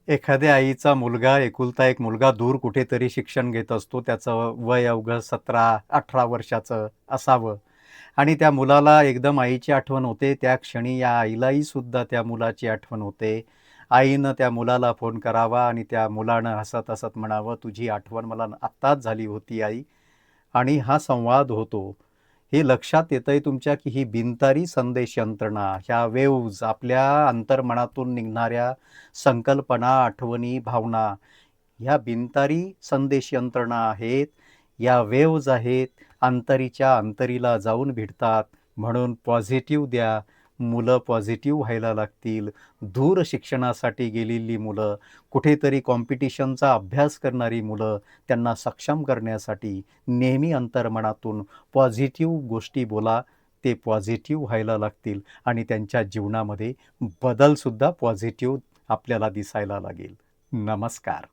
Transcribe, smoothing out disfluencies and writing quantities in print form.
एखाद्या आईचा मुलगा, एकुलता एक मुलगा दूर कुठेतरी शिक्षण घेत असतो. त्याचं वय अवघं 17-18 वर्षाचं असावं आणि त्या मुलाला एकदम आईची आठवण होते. त्या क्षणी या आईलाही सुद्धा त्या मुलाची आठवण होते. आईनं त्या मुलाला फोन करावा आणि त्या मुलानं हसत-हसत म्हणावं, "तुझी आठवण मला आत्ताच झाली होती आई." आणि हा संवाद होतो. हे लक्षात येतंय तुमच्या, की ही बिनतारी संदेश यंत्रणा, ह्या वेव्हज आपल्या अंतर्मनातून निघणाऱ्या संकल्पना, आठवणी, भावना, ह्या बिनतारी संदेश यंत्रणा आहेत. या वेव्हज आहेत, अंतरीच्या अंतरीला जाऊन भिडतात. म्हणून पॉझिटिव्ह द्या. मुलं पॉझिटिव्ह व्हायला लागतील. दूर शिक्षणासाठी गेलेली मुलं, कुठेतरी कॉम्पिटिशनचा अभ्यास करणारी मुलं, त्यांना सक्षम करण्यासाठी नेहमी अंतर्मनातून पॉझिटिव्ह गोष्टी बोला. ते पॉझिटिव्ह व्हायला लागतील आणि त्यांच्या जीवनामध्ये बदलसुद्धा पॉझिटिव्ह आपल्याला दिसायला लागेल. नमस्कार.